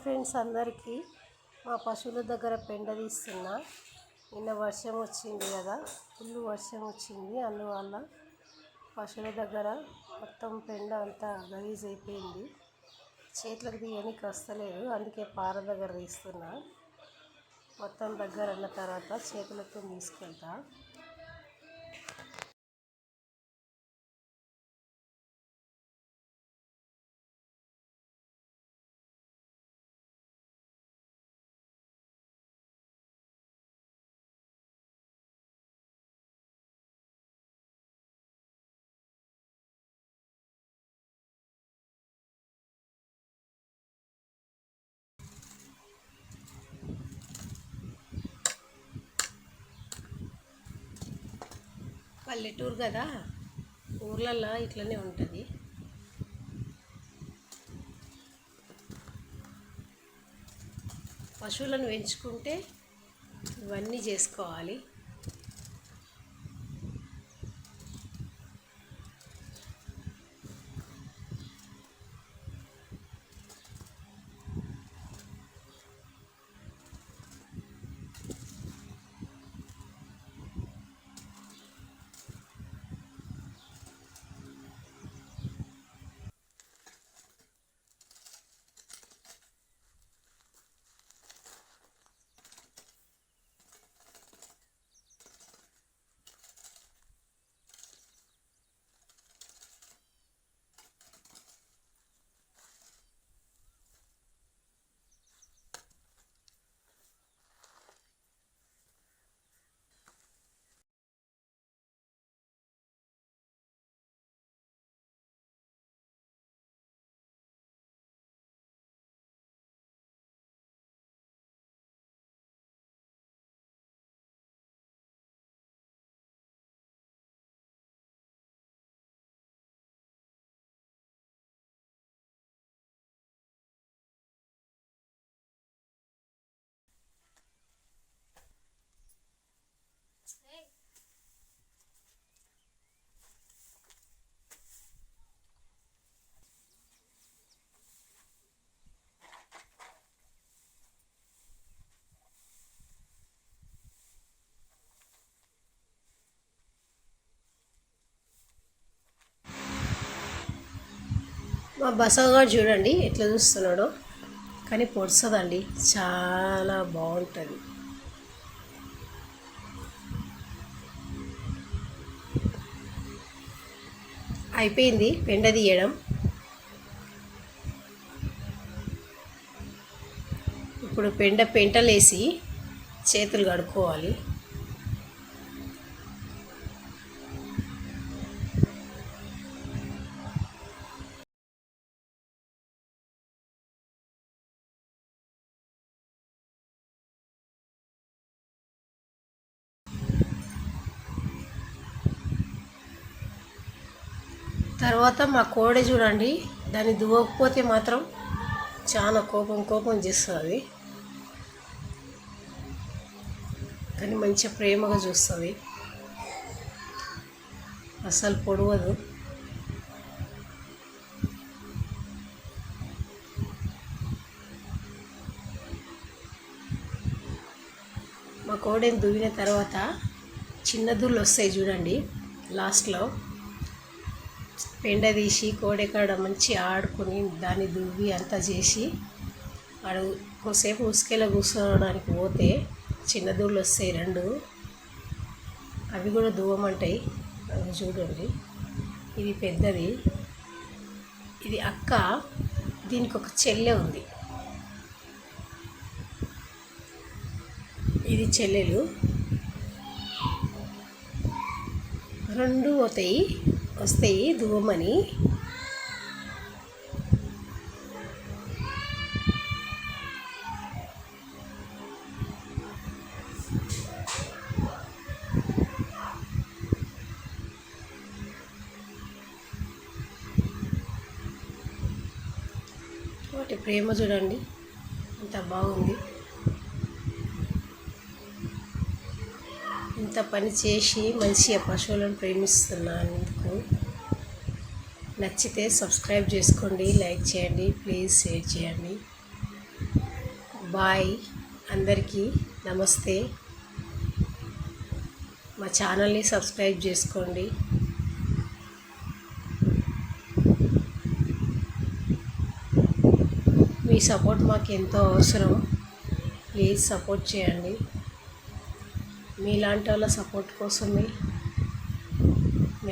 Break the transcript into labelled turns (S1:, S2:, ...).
S1: Friends అందరికీ మా పశువుల దగ్గర పెండ తీస్తున్నా. నిన్న వర్షం వచ్చింది కదా, ఫుల్ వర్షం వచ్చింది. అందువల్ల పశువుల దగ్గర మొత్తం పెండ అంతా గలీజ్ అయిపోయింది. చేతులకు తీయడానికి వస్తలేదు, అందుకే పార దగ్గర తీస్తున్నా. మొత్తం దగ్గర అన్న తర్వాత చేతులతో తీసుకెళ్తా. పల్లెటూరు కదా, ఊర్లల్లో ఇట్లనే ఉంటుంది. పశువులను పెంచుకుంటే ఇవన్నీ చేసుకోవాలి. మా బసవగాడు చూడండి ఎట్లా చూస్తున్నాడో, కానీ పొడుస్తుందండి, చాలా బాగుంటుంది. అయిపోయింది పెండ తీయడం. ఇప్పుడు పెంటలేసి చేతులు కడుక్కోవాలి. తర్వాత మా కోడె చూడండి, దాన్ని దువ్వకపోతే మాత్రం చాలా కోపం చేస్తుంది, కానీ మంచిగా ప్రేమగా చూస్తుంది, అసలు పొడవదు. మా కోడెని దువ్విన తర్వాత చిన్న దూళ్ళు వస్తాయి చూడండి, లాస్ట్లో పెండ తీసి కోడెకాడ మంచి ఆడుకొని దాన్ని దువ్వి అంతా చేసి ఆడు కొద్దిసేపు ఉసుకెలా కూర్చోడానికి పోతే చిన్న దూళ్ళు వస్తాయి రెండు, అవి కూడా దువ్వమంటాయి. అవి చూడండి, ఇది పెద్దది, ఇది అక్క, దీనికి ఒక చెల్లె ఉంది, ఇది చెల్లెలు. రెండు వస్తాయి దువ్వమని. వాటి ప్రేమ చూడండి ఎంత బాగుంది. ఇంత పని చేసి మంచిగా పశువులను ప్రేమిస్తున్నందుకు నచ్చితే సబ్స్క్రైబ్ చేసుకోండి, లైక్ చేయండి, ప్లీజ్ షేర్ చేయండి. బాయ్. అందరికీ నమస్తే. మా ఛానల్ని సబ్స్క్రైబ్ చేసుకోండి. మీ సపోర్ట్ మాకు ఎంతో అవసరం. ప్లీజ్ సపోర్ట్ చేయండి. మీలాంటి వాళ్ళ సపోర్ట్ కోసమే